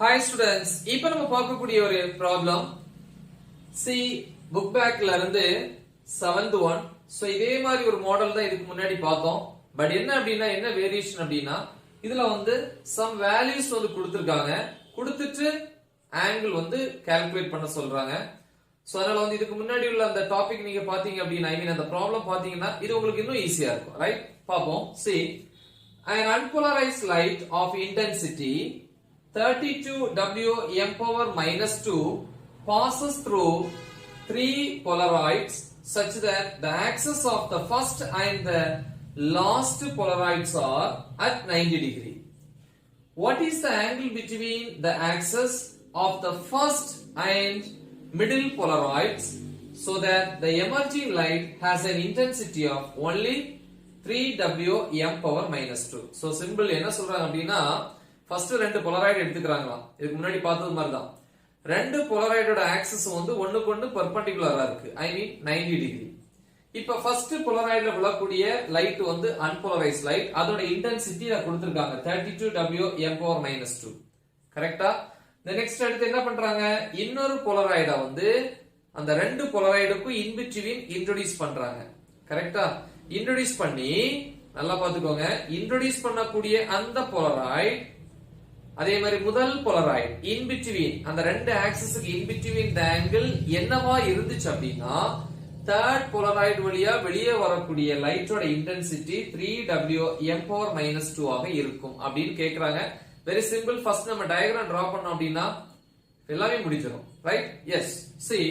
Hi students, இப்போ நம்ம பார்க்கக்கூடிய ஒரு ப்ராப்ளம் சி புக் பேக்ல இருந்து 7th one. சோ இதே மாதிரி ஒரு மாடல் தான் இதுக்கு முன்னாடி பார்த்தோம். பட் என்ன அப்படின்னா என்ன வேரியேஷன் அப்படின்னா இதுல வந்து சம் வேல்யூஸ் வந்து கொடுத்திருக்காங்க. கொடுத்துட்டு ஆங்கிள் வந்து கால்குலேட் பண்ண சொல்றாங்க. சோ அதனால வந்து இதுக்கு முன்னாடி உள்ள அந்த டாபிக் நீங்க பாத்தீங்க அப்படின்னா ஐ மீன் அந்த ப்ராப்ளம் பாத்தீங்கன்னா இது உங்களுக்கு இன்னும் ஈஸியா இருக்கும். ரைட்? பாப்போம். See, an unpolarized light of intensity 32 W m power minus 2 passes through three polaroids such that the axes of the first and the last polaroids are at 90 degree. What is the angle between the axes of the first and middle polaroids so that the emerging light has an intensity of only 3 W m power minus 2. So symbol என்ன சொல்றாங்க அப்படின்னா first ரெண்டு Polaroid எடுத்துக்கறாங்களாம். இதுக்கு முன்னாடி பார்த்தது மாதிரி தான். ரெண்டு போலராய்டோட ஆக்சிஸ் வந்து ஒண்ணுக்கு ஒண்ணு பெர்பெண்டிகுலரா இருக்கு. ஐ மீன் 90 டிகிரி. இப்ப ஃபர்ஸ்ட் போலராய்டுல விழக்கூடிய லைட் வந்து அன்போலரைஸ்ட் லைட். அதோட இன்டென்சிட்டி கொடுத்திருக்காங்க 32 W m power minus 2. கரெக்ட்டா? நெக்ஸ்ட் அடுத்து என்ன பண்றாங்க? இன்னொரு போலராய்ட வந்து அந்த ரெண்டு போலராய்டுக்கும் இன் பிட்வீன் இன்ட்ரோடியூஸ் பண்றாங்க. கரெக்ட்டா? இன்ட்ரோடியூஸ் பண்ணி நல்லா பாத்துக்கோங்க. இன்ட்ரோடியூஸ் பண்ணக்கூடிய அந்த போலராய்டு அதே மாதிரி முதல் போலராய்டு இன் பிட்வீன் அந்த ரெண்டு ஆக்சிஸ்க்கு இன் பிட்வீன் தி ஆங்கிள் என்னவா இருந்துச்சு அப்படின்னா தேர்ட் போலராய்டு வழியா வெளியே வரக்கூடிய லைட்டோட intensity 3 W m power minus 2 ஆக இருக்கும் அப்படின்னு கேக்குறாங்க. Very simple. ஃபர்ஸ்ட் நம்ம டயகிராம் டிரா பண்ணோம் அப்படின்னா எல்லாமே முடிஞ்சிடும். ரைட்? எஸ். see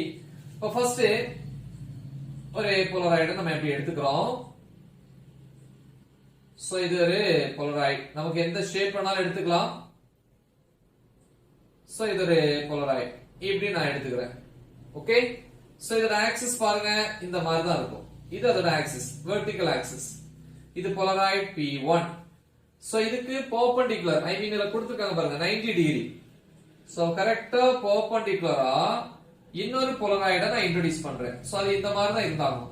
இப்போ ஃபர்ஸ்ட் ஒரு போலராய்டு நம்ம எப்படி எடுத்துக்கிறோம். சோ இது ஒரு போலராய்டு. நமக்கு எந்த ஷேப் வேணாலும் எடுத்துக்கலாம். சோ இது ஒரு போலராய்டு. இப்படி நான் எடுத்துக்கிறேன். ஓகே? சோ இதோட ஆக்சிஸ் பாருங்க இந்த மாதிரி தான் இருக்கும். இது அதோட ஆக்சிஸ், வெர்டிகல் ஆக்சிஸ். இது போலராய்டு P1. சோ இதுக்கு பெர்பெண்டிகுலர் ஐ மீன் இதுல கொடுத்திருக்காங்க பாருங்க 90 டிகிரி. சோ கரெக்ட்டா பெர்பெண்டிகுலரா இன்னொரு போலராய்ட நான் இன்ட்ரோ듀ஸ் பண்றேன். சோ அது இந்த மாதிரி தான் இருந்தாங்க.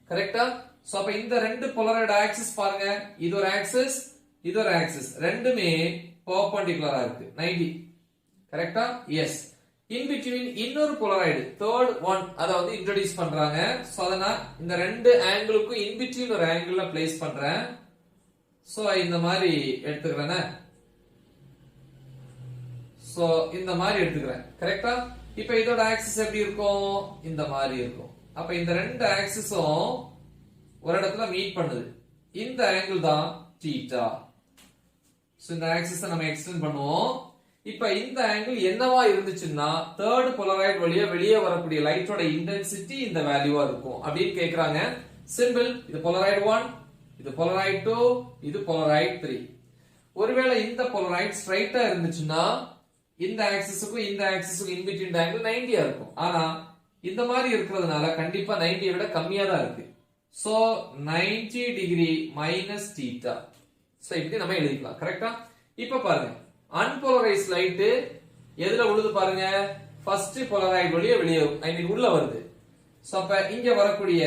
கரெக்ட்டா? சோ அப்ப இந்த ரெண்டு போலராய்டு ஆக்சிஸ் பாருங்க. இது ஒரு ஆக்சிஸ், இது ஒரு ஆக்சிஸ். ரெண்டுமே பெர்பெண்டிகுலரா இருக்கு 90. கரெக்ட்டா? எஸ். இன் பிட்வீன் இன்னொரு போலராய்டு தேர்ட் ஒன் அத வந்து இன்ட்ரோ듀ஸ் பண்றாங்க. சோ அதனா இந்த ரெண்டு ஆங்கிளுக்கும் இன் பிட்வீன் ஒரு ஆங்கிள்ல பிளேஸ் பண்றேன். சோ இந்த மாதிரி எடுத்துக்கிறேனே. சோ இந்த மாதிரி எடுத்துக்கிறேன். கரெக்ட்டா? இப்போ இதோட ஆக்சிஸ் எப்படி இருக்கும்? இந்த மாதிரி இருக்கும். அப்ப இந்த ரெண்டு ஆக்சிஸும் ஒரு இடத்துல மீட் பண்ணுது. இந்த ஆங்கிள் தான் தீட்டா. சோ இந்த ஆக்சிஸை நம்ம எக்ஸ்டெண்ட் பண்ணுவோம். இப்ப இந்த ஆங்கிள் என்னவா இருந்துச்சுன்னா தேர்ட் போலராய்டு வழியா வெளியே வரக்கூடிய லைட்டோட இன்டென்சிட்டி இந்த வேல்யூவா இருக்கும் அப்படின்னு கேக்குறாங்க. சிம்பிள். இது போலராய்டு 1, இது போலராய்டு 2, இது போலராய்டு 3. ஒருவேளை இந்த போலராய்டு ஸ்ட்ரைட்டா இருந்துச்சுன்னா இந்த ஆக்சிஸுக்கும் இந்த ஆக்சிஸுக்கும் இன் பிட்வீன் ஆங்கிள் 90 இருக்கும். ஆனா இந்த மாதிரி இருக்கிறதுனால கண்டிப்பா 90 விட கம்மியா தான் இருக்கு. So 90 degree minus theta. So இப்படி நம்ம எழுதிக்கலாம். கரெக்ட்டா? இப்ப பாருங்க அன்போலரைஸ்ட் லைட் எதுல விழுது பாருங்க. ஃபர்ஸ்ட் போலராய்டு வழியா வெளியே ஐ மீன் உள்ள வருது. சோ அப்ப இங்க வரக்கூடிய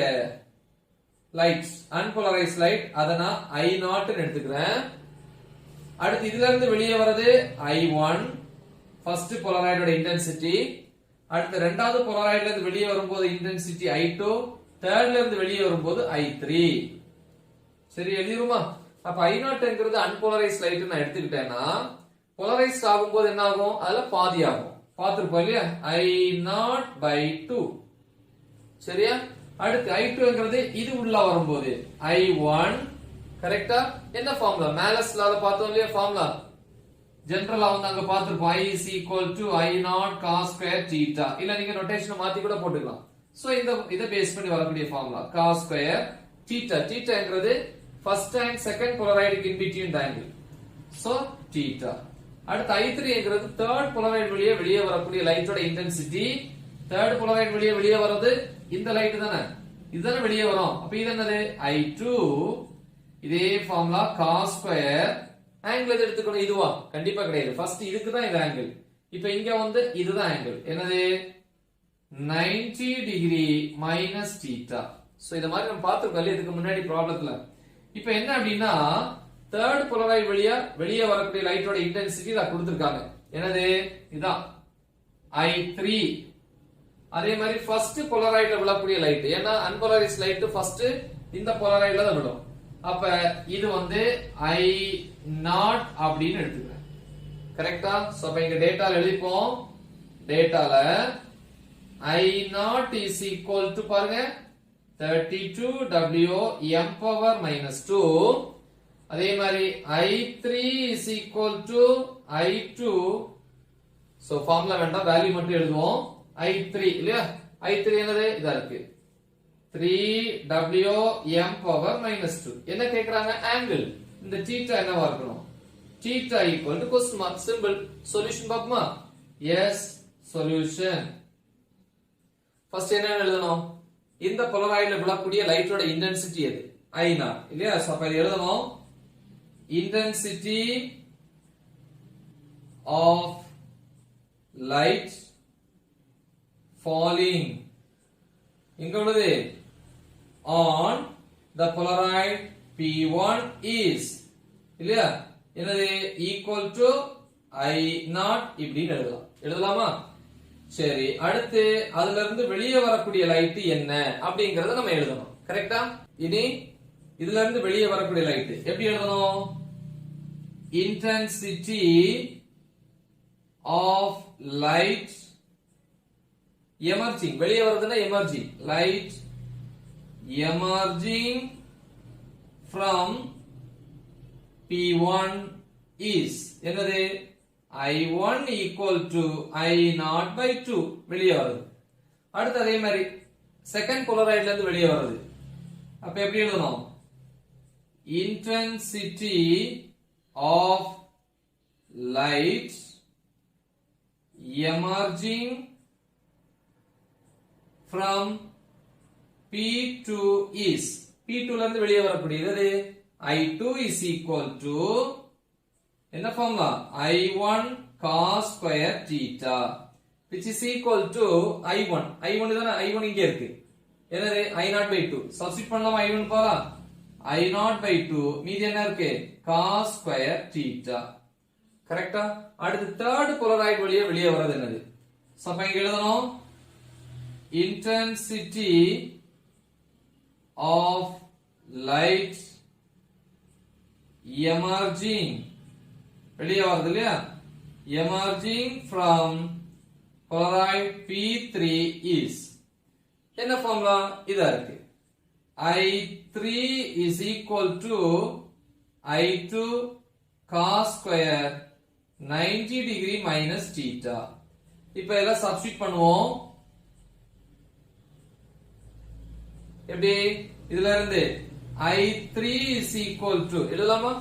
லைட்ஸ் அன்போலரைஸ்ட் லைட் அத நான் I0 ன்னு எடுத்துக்கிறேன். அடுத்து இதுல இருந்து வெளியே வரது I1 ஃபர்ஸ்ட் போலராய்டோட இன்டென்சிட்டி. அடுத்து இரண்டாவது போலராய்டுல இருந்து வெளியே வரும்போது இன்டென்சிட்டி I2, தேர்ட்ல இருந்து வெளியே வரும்போது I3. சரி எழுதிருமா? அப்ப I0ங்கிறது அன்போலரைஸ்ட் லைட் நான் எடுத்துக்கிட்டேன்னா போலரைஸ்ட் ஆகும்போது என்ன ஆகும்? அதுல பாதி ஆகும். பாத்துருப்போம் இல்லையா? I0/2. சரியா? அடுத்து I2ங்கிறது இது உள்ள வரும்போது I1. கரெக்ட்டா? என்ன ஃபார்முலா? மேலஸ் லால பார்த்தோம் இல்லையா ஃபார்முலா? ஜெனரலா வந்து அங்க பாத்துருப்போம் I is equal to I0 cos square theta. இல்ல நீங்க நோட்டேஷன் மாத்தி கூட போட்டுக்கலாம். சோ இத பேஸ் பண்ணி வரக்கூடிய formula cos square theta. thetaங்கிறது first and second polaroid in between the angle. So theta. அடுத்து I3ங்கிறது third polaroid வழியா வெளியே வரக்கூடிய லைட்டோட இன்டென்சிட்டி. third polaroid வழியா வெளியே வரது இந்த லைட் தானே. இதுதானே வெளியே வரும். அப்ப இது என்னது? I2. இதே ஃபார்முலா cos square ஆங்கிள் எது எடுத்துக்கணும்? இதுவா? கண்டிப்பா கிடையாது. ஃபர்ஸ்ட் இதுக்கு தான் இந்த ஆங்கிள். இப்போ இங்க வந்து இதுதான் ஆங்கிள். என்னது? 90 டிகிரி மைனஸ் தீட்டா. சோ இத மாதிரி நம்ம பார்த்திருக்கோம் இதுக்கு முன்னாடி ப்ராப்ளத்துல. இப்போ என்ன அப்படின்னா தேர்ட் போலரைட் வழியா வெளியே வரக்கூடிய லைட்டோட இன்டென்சிட்டி இத கொடுத்திருக்காங்க. என்னது? இதான் I3. அதே மாதிரி ஃபர்ஸ்ட் போலரைட்ல விழக்கூடிய லைட், ஏன்னா அன்போலரைஸ்ட் லைட் ஃபர்ஸ்ட் இந்த போலரைட்ல தான் விழும். அப்ப இது வந்து I0 அப்படின்னு எடுத்துக்கிறேன். கரெக்ட்டா? சோ அப்ப இங்க டேட்டால எழுதிப்போம். டேட்டால I0 is equal to பாருங்க 32 W m power minus 2. அதே மாதிரி I3 is equal to I2. So formula வேண்டாம், வேல்யூ மட்டும் எழுதுவோம். I3 இல்லையா? I3 என்னது? இதா இருக்கு 3W m power minus 2. என்ன கேக்குறாங்க? ஆங்கிள். இந்த θ என்னவா இருக்கணும்? θ equal to question mark symbol. Solution பாப்போமா? Yes solution. ஃபர்ஸ்ட் என்ன எழுதணும்? இந்த போலராய்ட்ல விழக்கூடிய லைட்டோட இன்டென்சிட்டி எது? I0 இல்லையா? சோ அப்ப இது எழுதணும். Intensity of light falling இங்க உள்ளது on the polaroid P1 is இல்லையா? என்னது? equal to I0 இப்படின்னு எழுதலாமா? சரி, அடுத்து அதுல இருந்து வெளியே வரக்கூடிய லைட் என்ன அப்படிங்கறத நம்ம எழுதணும். கரெக்ட்டா? இனி இதுல இருந்து வெளியே வரக்கூடிய லைட் எப்படி எழுதணும்? intensity of light emerging, வெளியே வருதுன்னா emerging, light emerging from P1 is என்னது? I1 equal to I0 by 2 வெளியே வருது. அடுத்து அதே மாதிரி செகண்ட் போலராய்ட்ல இருந்து வெளியே வருது. அப்ப எப்படி எழுதணும்? intensity of light emerging from P2 is P2 ல இருந்து வெளியே வரக்கூடியது I2 is equal to என்ன formula? I1 cos square theta which is equal to I1. I1 தான? I1 இங்க இருக்கு. என்னது? I0 by 2. சப்ஸ்டிட் பண்ணலாமா? I1 போலாம். I0 by 2 மீதி என்ன இருக்கு? cos square theta. கரெக்ட்டா? அடுத்து தேர்ட் போலராய்ட் வழியா வெளியே வரது என்னது? சோ அப்ப இங்க எழுதணும் intensity of light emerging வெளியே வருது இல்லையா? emerging from polaroid P3 is என்ன ஃபார்முலா? இதா இருக்கு. I3 is equal to I2 cos square 90 degree minus theta. இப்ப எல்லாம் சப்ஸ்டிட் பண்ணுவோம். எப்படி? இதுல இருந்து I3 is equal to எழுதலாமா?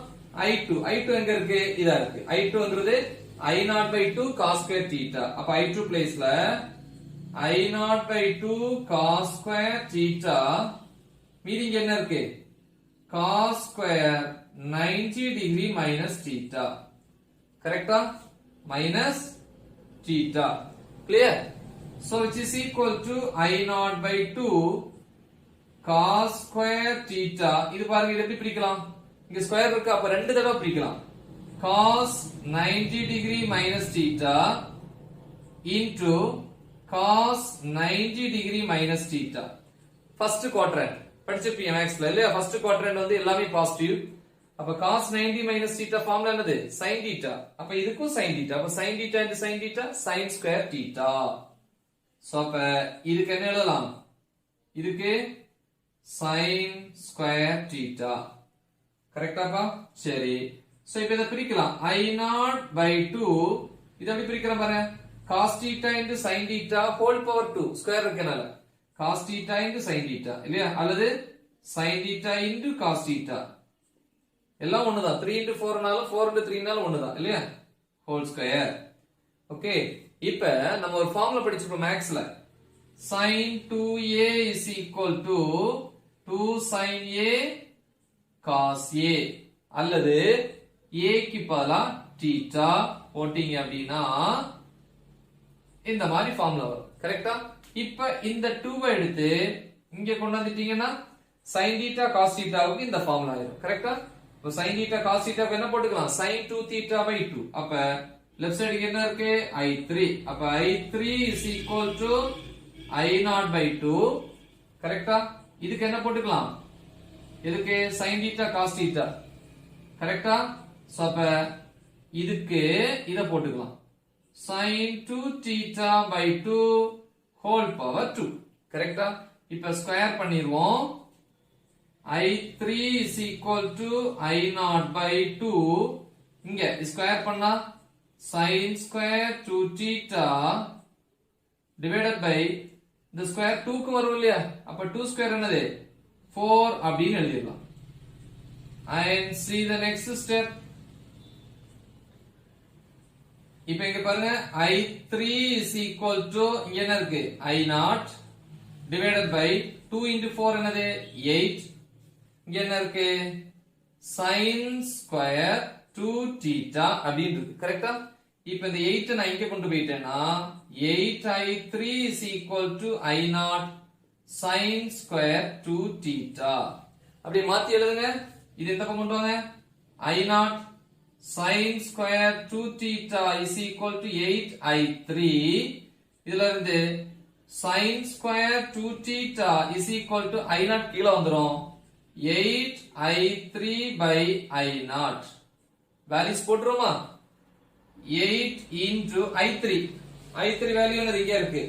I2 எங்க இருக்கு? இதா இருக்கு. I2ங்கிறது I0 by 2 cos square theta. அப்ப I2 பிளேஸ்ல I0 by 2 cos square theta மீதி இங்க என்ன இருக்கு? cos square 90 degree minus theta. கரெக்ட்டா? minus theta. Clear? So which is equal to I0 by 2 cos square theta. இது பாருங்க, இது எப்படி பிரிக்கலாம்? இங்க ஸ்கொயர் இருக்கு, அப்ப ரெண்டு தடவை பிரிக்கலாம். cos 90 degree minus theta into cos 90 degree minus theta. First quadrant படிச்சிருப்பீங்க மேக்ஸ்ல இல்லையா? ஃபர்ஸ்ட் குவாட்ரண்ட் வந்து எல்லாமே பாசிட்டிவ். அப்ப cos 90 minus theta ஃபார்முலா என்னது? sin theta. அப்ப இதுக்கும் sin theta. அப்ப sin theta into sin theta sin square theta. So அப்ப இதுக்கு என்ன எழுதலாம்? இதுக்கு sin square theta. கரெக்ட்டாப்பா? சரி. சோ இப்போ இத பிரிக்கலாம். I0 by 2 இத எப்படி பிரிக்கிறோம் பாருங்க. cos theta into sin theta whole power 2 square இருக்கனால cos theta into sin theta இல்லையா? அல்லது sin theta into cos theta எல்லாம் ஒண்ணுதான். 3 into 4 னால 4 into 3 னால ஒண்ணுதான் இல்லையா? Whole square. ஓகே, இப்ப நம்ம ஒரு ஃபார்முலா படிச்சிருப்போம் மேக்ஸ்ல. sin 2a is equal to 2 sin a cos a அல்லது a க்கு பதிலா theta போட்டீங்க அப்படினா இந்த மாதிரி ஃபார்முலா வரும். கரெக்ட்டா? இப்ப இந்த 2 எடுத்து இங்க கொண்டு வந்துட்டீங்கன்னா sin theta cos theta வுக்கு இந்த ஃபார்முலா ஆயிடும். கரெக்ட்டா? இப்போ sin theta cos theta என்ன போட்டுக்கலாம் sin 2 theta by 2 அப்ப லெஃப்ட் சைடுக்கு என்ன இருக்கு i3 அப்ப i3 is equal to i0 by 2 கரெக்ட்டா இதுக்கு என்ன போட்டுக்கலாம் இதுக்கு sin theta cos theta கரெக்ட்டா சோ அப்ப இதுக்கு இத போட்டுக்கலாம் sin 2 theta by 2 whole power 2 கரெக்ட்டா இப்ப ஸ்கொயர் பண்ணிடுவோம் i3 is equal to i0 by 2 இங்க ஸ்கொயர் பண்ணா sin square 2 theta divided by இந்த ஸ்கொயர் 2 க்கு வரும் இல்லையா அப்ப 2 ஸ்கொயர் என்னது 4 அப்படினு எழுதிடலாம் and see the next step இப்போ இங்க பாருங்க i3 is equal to இங்க என்ன இருக்கு i0 divided by 2 into 4 என்னது 8 இங்க என்ன இருக்கு sin square 2 theta அப்படினு இருக்கு கரெக்ட்டா இப்போ இந்த 8 நான் இங்க கொண்டு போயிட்டேனா 8i3 is equal to i0 sin square 2 theta அப்படியே மாத்தி எழுதுங்க இது எந்த பக்கம் கொண்டு வாங்க i0 sin square 2 theta is equal to 8i3 இதுல இருந்து sin square 2 theta is equal to i0 கீழ வந்துரும் 8i3 by i0 values போட்டுருமா 8 into i3 value என்னது இங்க இருக்கு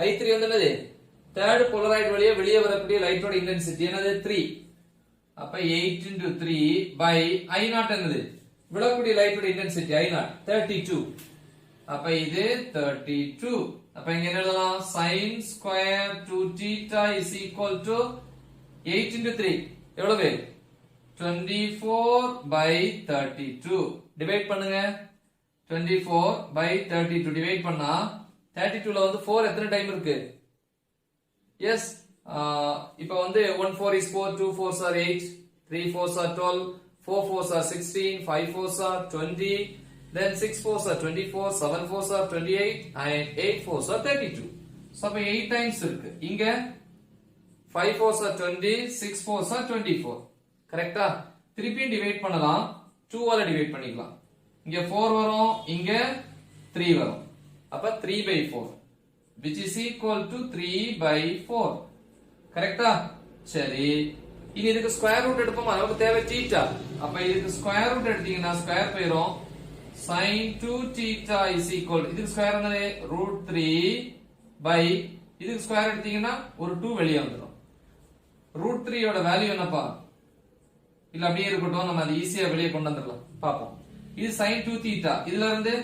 i3 வந்து என்னது third polaroid வழியா வெளியே வரக்கூடிய லைட்டோட இன்டென்சிட்டி என்னது 3 அப்ப 8 into 3 by i0 என்னது விழக்கூடிய லைட்டோட இன்டென்சிட்டி i0 32 அப்ப இது 32 அப்ப இங்க என்ன எழுதலாம் sin square 2 theta is equal to 8 into 3 எவ்வளவு 24 by 32 டிவைட் பண்ணுங்க 24 by 32 டிவைட் பண்ணா 32 ல வந்து 4 எத்தனை டைம் இருக்கு எஸ் இப்போ வந்து 1 4 is 4 2 4s are 8 3 4s are 12 4 4s are 16 5 4s are 20 then 6 4s are 24 7 4s are 28 and 8 4s are 32 so அப்ப 8 times இருக்கு இங்க 5 4s are 20 6 4s are 24 கரெக்ட்டா திருப்பி டிவைட் பண்ணலாம் 2 ஆல டிவைட் பண்ணிக்கலாம் இங்க 4 வரும் இங்க 3 வரும் அப்ப 3 by 4 which is equal to 3 by 4 கரெக்ட்டா சரி இனி இதுக்கு ஸ்கொயர் ரூட் எடுப்போமா நமக்கு தேவை θ அப்ப இதுக்கு ஸ்கொயர் ரூட் எடுத்தீங்கன்னா ஸ்கொயர் போயிடும் sin 2 theta is equal இதுக்கு ஸ்கொயர் என்னது √3 by இதுக்கு ஸ்கொயர் எடுத்தீங்கன்னா ஒரு 2 வெளிய வந்துரும் √3 யோட வேல்யூ என்னப்பா இல்ல அப்படியே இருக்கட்டும் நம்ம அது ஈஸியா வெளிய கொண்டு வந்துடலாம் பாப்போம் இது sin 2 theta இதுல இருந்து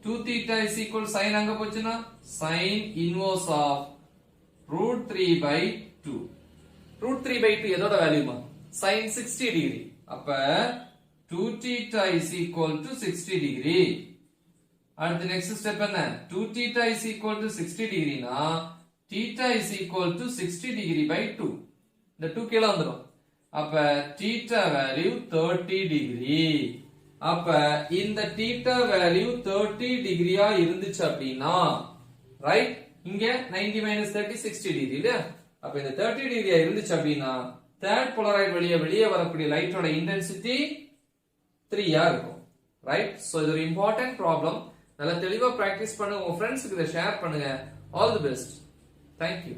2 theta is equal sin அங்க போச்சுனா sin inverse of √3 by 2 √3 by 2 எதோட வேல்யூமா sin 60 degree அப்ப 2 theta is equal to 60 degree அடுத்து next step என்ன 2 theta is equal to 60 degree னா theta is equal to 60 degree by 2 இந்த 2 கீழ வந்துரும் அப்ப theta value 30 degree அப்ப இந்த theta value 30 degree ஆ இருந்துச்சு அப்படினா ரைட் இங்க 90 minus 30 60 degree இல்ல அப்ப இந்த 30 degree ஆ இருந்துச்சு அப்படினா third polaroid வழியா வெளியே வரக்கூடிய லைட்டோட இன்டென்சிட்டி 3 ஆ இருக்கும் ரைட் சோ இது ஒரு இம்பார்ட்டன்ட் ப்ராப்ளம் நல்லா தெளிவா பிராக்டீஸ் பண்ணுங்க உங்க ஃப்ரெண்ட்ஸ்க்கு இத ஷேர் பண்ணுங்க all the best thank you